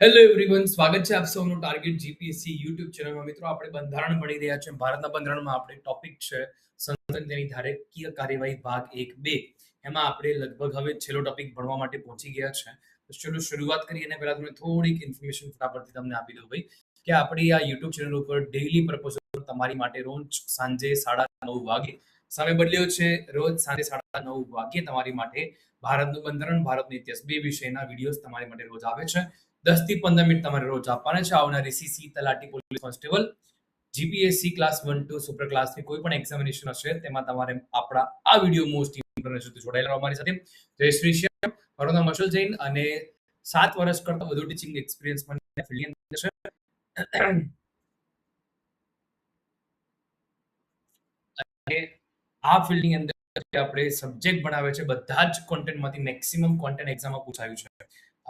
Hello everyone, સ્વાગત છે આપ સૌનું ટાર્ગેટ જીપીએસસી યુટ્યુબ ચેનલમાં. મિત્રો, આપણે બંધારણ ભણી રહ્યા છીએ. ભારતના બંધારણમાં આપણે ટોપિક છે સંસદ તેની ધારાકીય કાર્યવાહી ભાગ 1-2. એમાં આપણે લગભગ હવે છેલ્લો ટોપિક ભણવા માટે પહોંચી ગયા છે. તો ચલો શરૂઆત કરીએ. અને પહેલા તમને થોડીક ઇન્ફોર્મેશન ફટાફટથી તમને આપી દઉં ભાઈ, કે આપણી આ યુટ્યુબ ચેનલ ઉપર ડેઈલી પ્રપોઝલ તમારી માટે રોજ સાંજે 9:30 વાગે સમય બદલ્યો છે. રોજ સાંજે 9:30 વાગે તમારી માટે ભારતનું બંધારણ, ભારતનો ઇતિહાસ બે વિષયના વિડીયોઝ તમારી માટે રોજ આવે છે. 10 થી 15 મિનિટ તમારે રોજ આપવાના છે. આવનારી સીસી, તલાટી, police constable, GPSC class 1-2 super ક્લાસની કોઈ પણ એક્ઝામિનેશન હશે તેમાં તમારે આપણા આ વિડીયો મોસ્ટ ઇમ્પોર્ટન્ટ છે. જોડાયેલા અમારી સાથે. જય શ્રી શ્યામ. મારું નામ અશોલ જૈન અને 7 વર્ષ કરતા વધુ ટીચિંગ એક્સપિરિયન્સ મને ફિલ્ડની અંદર છે. અને આ ફિલ્ડની અંદર આપણે સબ્જેક્ટ ભણાવે છે, બધા જ કોન્ટેન્ટમાંથી મેક્સિમમ કોન્ટેન્ટ એક્ઝામમાં પૂછાયું છે.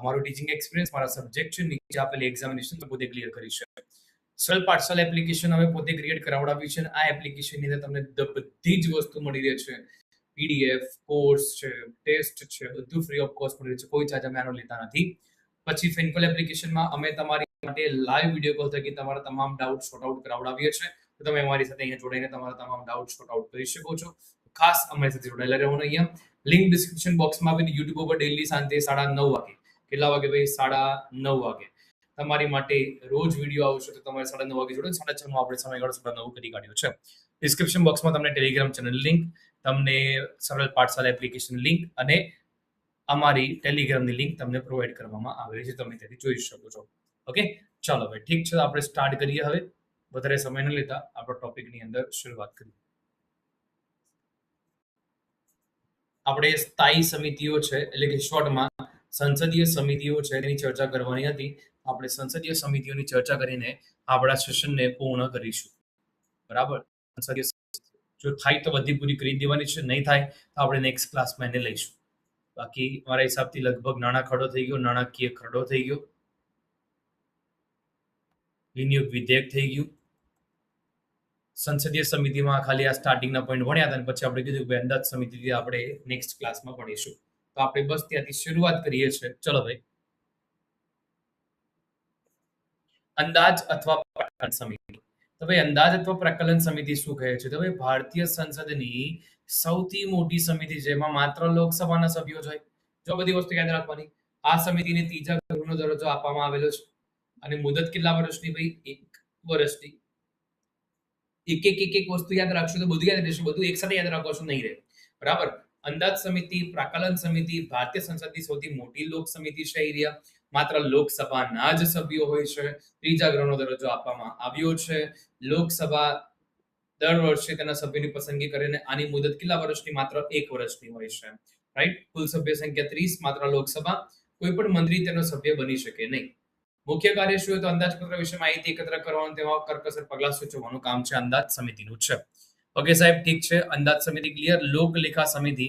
અમારો ટીચિંગ એક્સપિરિયન્સ, મારા સબ્જેક્ટ છે, નીચે આપેલી એક્ઝામિનેશન તો પોતે ક્લિયર કરી છે. સરળ પાઠશાલ એપ્લિકેશન હવે પોતે ક્રિએટ કરાવડાવી છે. આ એપ્લિકેશનની અંદર તમને બધી જ વસ્તુ મળી રહે છે. પીડીએફ, કોર્સ છે, ટેસ્ટ છે, બધું ફ્રી ઓફ કોસ્ટ મળી રહે છે. કોઈ ચાર્જ અમે આનો લેતા નથી. પછી ફિનકોલ એપ્લિકેશનમાં અમે તમારી માટે લાઈવ વિડીયો કોલ થકી તમારા તમામ ડાઉટ સોર્ટ આઉટ કરાવડાવીએ છીએ. તો તમે અમારી સાથે અહીંયા જોડાઈને તમારા તમામ ડાઉટ સોર્ટ આઉટ કરી શકો છો. ખાસ અમારી સાથે જોડાયેલા રહેવાનું. અહીંયા લિંક ડિસ્ક્રિપ્શન બોક્સમાં આપી. યુટ્યુબ ઉપર ડેઈલી સાંજે 9:30 વાગે, કેટલા વાગે ભાઈ? 9:30 વાગે તમારી માટે રોજ વિડીયો આવશે. તો તમારે 9:30 વાગે જોડે 6:30 નો આપણે સમયગાળો 9:30 કરી કાઢ્યો છે. ડિસ્ક્રિપ્શન બોક્સમાં તમને ટેલિગ્રામ ચેનલ લિંક, તમને સરળ પાઠશાલા એપ્લિકેશન લિંક અને અમારી ટેલિગ્રામની લિંક તમને પ્રોવાઈડ કરવામાં આવેલી છે. તમે ત્યાંથી જોઈ શકો છો. ઓકે, ચાલો ભાઈ, ઠીક છે. આપણે સ્ટાર્ટ કરીએ. હવે વધારે સમય ન લેતા આપણો ટોપિકની અંદર શરૂઆત કરીએ. આપણે સ્થાયી સમિતિઓ છે, એટલે કે શોર્ટમાં સંસદીય સમિતિઓ છે, તેની ચર્ચા કરવાની હતી. આપણે સંસદીય સમિતિઓની ચર્ચા કરીને આપણા સેશનને પૂર્ણ કરીશું. બરાબર? સંસદીય જો થાય તો બધી પૂરી કરી દેવાની છે, નહીં થાય તો આપણે નેક્સ્ટ ક્લાસમાં એને લઈશું. બાકી મારા હિસાબથી લગભગ નાણાં ખરડો થઈ ગયો, નાણાકીય ખરડો થઈ ગયો, વિનિયોગ વિધેયક થઈ ગયું. સંસદીય સમિતિમાં ખાલી આ સ્ટાર્ટિંગના પોઈન્ટ ભણ્યા હતા અને પછી આપણે કીધું કે અંદાજ સમિતિથી આપણે નેક્સ્ટ ક્લાસમાં ભણીશું. તો આપણે બસ ત્યાંથી શરૂઆત કરીએ છીએ. ચલો ભાઈ, અંદાજ અથવા પ્રકલન સમિતિ. તો ભાઈ, અંદાજ અથવા પ્રકલન સમિતિ શું કહે છે? તો ભાઈ, ભારતીય સંસદની સૌથી મોટી સમિતિ, જેમાં માત્ર લોકસભાના સભ્યો જ હોય. જો બધી વસ્તુ યાદ રાખવાની. આ સમિતિને ત્રીજા ગૃહનો દરજ્જો આપવામાં આવેલો છે. અને મુદત કેટલા વર્ષની ભાઈ? 1 વર્ષની. એક વસ્તુ યાદ રાખશો તો બધું યાદ રહેશે. બધું એકસાથે યાદ રાખશો નહીં રહે. બરાબર? અંદાજ સમિતિ, પ્રાકલન સમિતિ ભારતીય સંસદની સૌથી મોટી લોક સમિતિ છે. એરિયા માત્ર લોકસભાના જ સભ્યો હોય છે. ત્રીજા ગૃહનો દરજ્જો આપવામાં આવ્યો છે. લોકસભા દર વર્ષે તેના સભ્યોની પસંદગી કરીને આની મુદત કેટલા વર્ષની? માત્ર 1 વર્ષની હોય છે. રાઈટ? કુલ સભ્ય સંખ્યા 30. માત્ર લોકસભા. કોઈ પણ મંત્રી તેનો સભ્ય બની શકે નહીં. મુખ્ય કાર્ય શું? તો અંદાજપત્ર વિશે માહિતી એકત્ર કરવાનું, તેમાં કરકસર પગલાં સૂચવવાનું કામ છે અંદાજ સમિતિનું છે. ઓકે સાહેબ, ઠીક છે. અંદાજ સમિતિ ક્લિયર. લોકલેખા સમિતિ,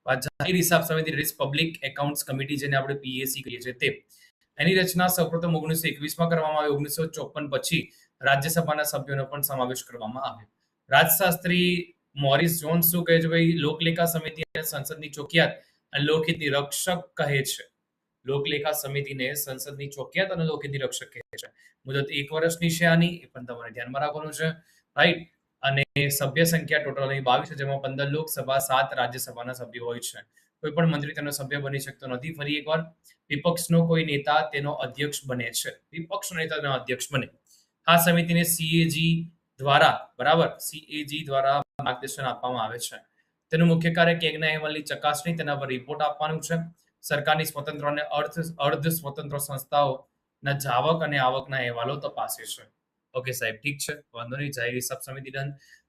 જાહેર હિસાબ સમિતિ, પબ્લિક એકાઉન્ટ્સ કમિટી, જેને આપણે પીએસસી કહીએ છીએ, તે એની રચના સૌપ્રથમ 1921માં કરવામાં આવી. 1954 પછી રાજ્યસભાના સભ્યોનો પણ સમાવેશ કરવામાં આવ્યો. રાજશાસ્ત્રી મોરિસ જોન્સ શું કહે છે ભાઈ? લોકલેખા સમિતિ સંસદની ચોકિયાત અને લોકહિતની રક્ષક કહે છે. લોકલેખા સમિતિને સંસદની ચોકિયાત અને લોકહિતની રક્ષક કહે છે. મુદત 1 વર્ષની છે આની, એ પણ તમારે ધ્યાનમાં રાખવાનું છે. રાઈટ? અને સભ્ય સંખ્યા ટોટલ અહીં 22 છે, જેમાં 15 લોકસભા, 7 રાજ્યસભાના સભ્યો હોય છે. કોઈ પણ મંત્રી તેનો સભ્ય બની શકતો નથી. ફરી એકવાર, વિપક્ષનો કોઈ નેતા તેનો અધ્યક્ષ બને છે. વિપક્ષનો નેતા તેનો અધ્યક્ષ બને. આ સમિતિને સીએજી દ્વારા, બરાબર, સીએજી દ્વારા માર્ગદર્શન આપવામાં આવે છે. તેનું મુખ્ય કાર્ય કેગના અહેવાલની ચકાસણી, તેના પર રિપોર્ટ આપવાનું છે. સરકારની સ્વતંત્ર અને અર્ધ સ્વતંત્ર સંસ્થાઓના જાવક અને આવકના અહેવાલો તપાસે છે. ઓકે સાહેબ, ઠીક છે, વાંધો નહીં. જાહેર હિસાબ સમિતિ ડન.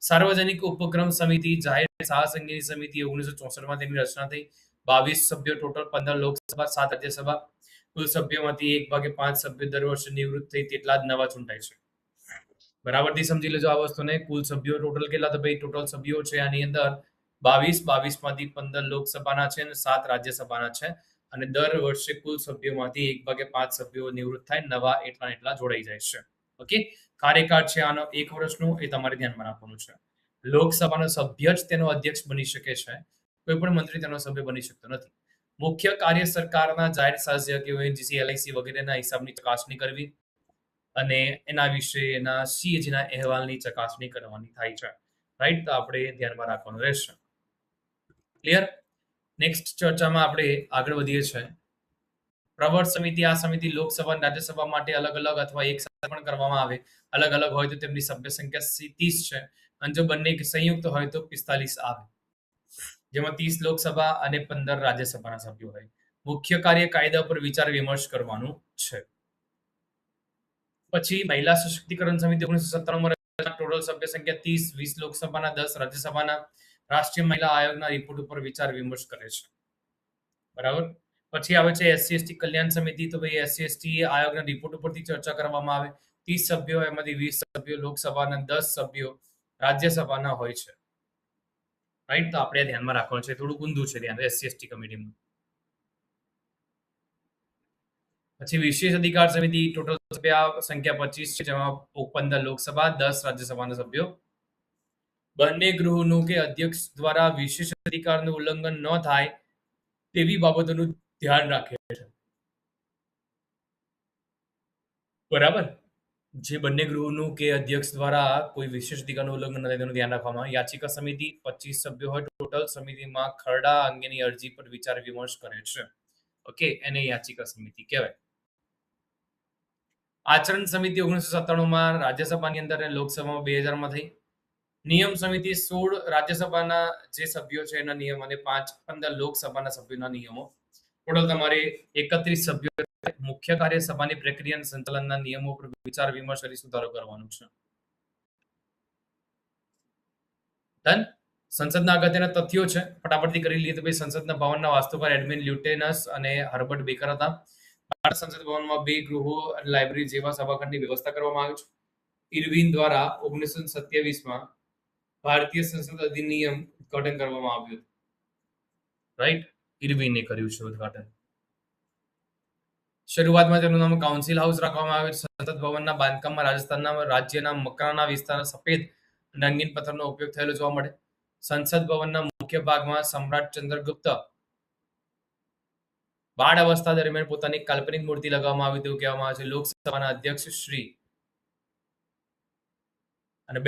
સાર્વજનિક ઉપક્રમ સમિતિ, જાહેર સાહસંગીની સમિતિ 1964માં તેની રચના થઈ. 22 સભ્યો ટોટલ, 15 લોકસભા, 7 રાજ્યસભા. કુલ સભ્યોમાંથી 1/5 સભ્યો દર વર્ષે નિવૃત્ત થઈ તેટલા જ નવા ચૂંટાય છે. બરાબરથી સમજી લેજો આ વસ્તુને. કુલ સભ્યો ટોટલ કેટલા? તો ભાઈ ટોટલ સભ્યો છે આની અંદર 22 માંથી 15 લોકસભાના છે અને 7 રાજ્યસભાના છે. અને દર વર્ષે કુલ સભ્યોમાંથી 1/5 સભ્યો નિવૃત્ત થાય, નવા એટલા જોડાઈ જાય છે. ઓકે, કાર્યકાળ છે આનો 1 વર્ષનો, એ તમારે ધ્યાનમાં રાખવાનું છે. લોકસભાનો સભ્ય જ તેનો અધ્યક્ષ બની શકે છે. કોઈ પણ મંત્રી તેનો સભ્ય બની શકતો નથી. મુખ્ય કાર્ય સરકારના જાહેર શાસકીય એનજીસી એલઆઈસી વગેરેના હિસાબની ચકાસણી કરવી અને એના વિશેના સીએજીના અહેવાલની ચકાસણી કરવાની થાય છે. રાઈટ, તો આપણે ધ્યાનમાં રાખવાનું રહેશે. ક્લિયર? નેક્સ્ટ ચર્ચામાં આપણે આગળ વધીએ છીએ. પ્રવર સમિતિ, આ સમિતિ લોકસભા અને રાજ્યસભા માટે અલગ અલગ અથવા એક સાથે પણ કરવામાં આવે. અલગ અલગ હોય તો તેમની સભ્ય સંખ્યા 30 છે અને જો બંને સંયુક્ત હોય તો 45 આવે, જેમાં 30 લોકસભા અને 15 રાજ્યસભાના સભ્યો હોય. મુખ્ય કાર્ય કાયદા પર વિચાર વિમર્શ કરવાનું છે. પછી મહિલા સશક્તિકરણ સમિતિ 1997 માં ટોટલ સભ્ય સંખ્યા 30, 20 લોકસભાના, 10 રાજ્યસભાના. રાષ્ટ્રીય મહિલા આયોગના રિપોર્ટ ઉપર વિચાર વિમર્શ કરે છે. બરાબર. પછી આવે છે એસસી એસટી કલ્યાણ સમિતિ. તો ભાઈ એસસી એસટી આયોગના રિપોર્ટ ઉપરથી ચર્ચા કરવામાં આવે. 30 સભ્યો, એમાંથી 20 સભ્યો લોકસભાના, 10 સભ્યો રાજ્યસભાના હોય છે. રાઈટ, તો આપણે ધ્યાનમાં રાખવાનું છે. થોડું ઊંધું છે ધ્યાન એસસી એસટી કમિટીમાં. પછી વિશેષ અધિકાર સમિતિ ટોટલ સભ્ય સંખ્યા 25 છે, જેમાં 15 લોકસભા, 10 રાજ્યસભાના સભ્યો. બંને ગૃહનું કે અધ્યક્ષ દ્વારા વિશેષ અધિકારનું ઉલ્લંઘન ન થાય તેવી બાબતોનું ધ્યાન રાખે છે. બરાબર. જે બંને ગૃહનું કે અધ્યક્ષ દ્વારા કોઈ વિશેષ અધિકારનું ઉલ્લંઘન ન થાય તેનું ધ્યાન રાખવામાં આવે. યાચિકા સમિતિ 25 સભ્યો હોય ટોટલ. સમિતિમાં ખરડા અંગેની અરજી પર વિચાર વિમર્શ કરે છે. ઓકે, એને યાચિકા સમિતિ કહેવાય. આચરણ સમિતિ 1997 માં રાજ્યસભાની અંદર અને લોકસભામાં 2000 માં થઈ. નિયમ સમિતિ 16 રાજ્યસભાના જે સભ્યો છે એના નિયમ અને 15 લોકસભાના સભ્યોના નિયમો. ટોટલ તમારે 31 સભ્યો. મુખ્ય કાર્ય સભાની પ્રક્રિયા અને સંચાલનના નિયમો પર વિચાર વિમર્શ કરી સુધારો કરવાનું છે. ડન. સંસદના અગત્યના તથ્યો છે, ફટાફટથી કરી લઈએ તો ભાઈ સંસદના ભવનના વાસ્તુકાર એડમિન લ્યુટેનસ અને હર્બર્ટ બેકર હતા. ભારત સંસદ ભવનમાં 2 ગૃહો અને લાઇબ્રેરી જેવા સભાખંડની વ્યવસ્થા કરવામાં આવી છે. ઇરવિન દ્વારા 1927 માં ભારતીય સંસદ અધિનિયમ ઉદ્ઘાટન કરવામાં આવ્યું. રાઈટ, ઇરવિને કર્યું છે ઉદ્ઘાટન. શરૂઆતમાં તેનું નામ કાઉન્સિલ હાઉસ રાખવામાં આવ્યું. સંસદ ભવનના બાંધકામમાં રાજસ્થાનના રાજ્યના મકરાના વિસ્તારના સફેદ અને રંગીન પથ્થરનો ઉપયોગ થયેલો જોવા મળે. સંસદ ભવનના મુખ્ય ભાગમાં સમ્રાટ ચંદ્રગુપ્ત બાળ અવસ્થા દરમિયાન પોતાની કાલ્પનિક મૂર્તિ લગાવવામાં આવી તેવું કહેવામાં આવે છે. લોકસભાના અધ્યક્ષ શ્રી અને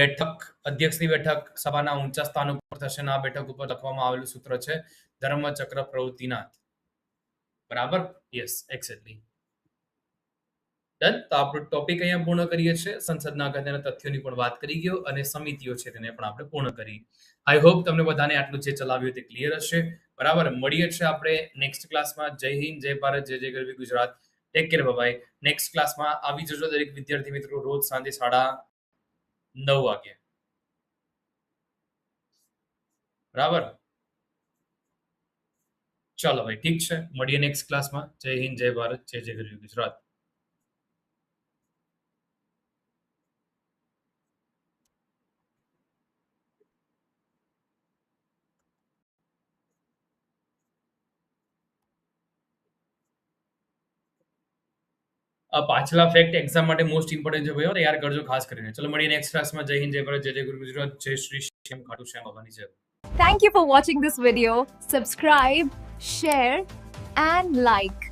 અધ્યક્ષની બેઠક સભાના ઊંચા સ્થાન ઉપર થશે. આ બેઠક ઉપર લખવામાં આવેલું સૂત્ર છે ધર્મચક્ર પ્રવૃત્તિનાથ. બરાબર? Yes, exactly. ડન. તો આપણો ટોપિક અહીંયા પૂર્ણ કરીએ છીએ. સંસદના અગત્યના તથ્યોની પણ વાત કરી ગયો અને સમિતિઓ છે તેને પણ આપણે પૂર્ણ કરી. આઈ હોપ તમને બધાને આટલું જે ચલાવ્યું તે ક્લિયર હશે. બરાબર, મળીએ છીએ આપણે નેક્સ્ટ ક્લાસમાં. જય હિન્દ, જય ભારત, જય જય ગરવી Gujarat. Take care, bye. Next ક્લાસમાં આવી જજો દરેક વિદ્યાર્થી મિત્રો, રોજ સાંજે 9:30 વાગે. બરાબર, ચાલો ભાઈ, ઠીક છે. મળીએ નેક્સ્ટ ક્લાસમાં. જય હિન્દ, જય ભારત, જય જય ગરવી ગુજરાત. પાછલા ફેક્ટ એક્ઝામ માટે મોસ્ટ ઇમ્પોર્ટન્ટ છે ભાઈઓ, તૈયાર કરજો ખાસ કરીને. ચલો મળીએ નેક્સ્ટ ક્લાસમાં. જય હિન્દ, જય ભારત, જય જય ગુરુ ગુજરાત, જય શ્રી શ્યામ ખાટુ શ્યામ બાબાની જય. Thank you for watching this video. Subscribe, share and like.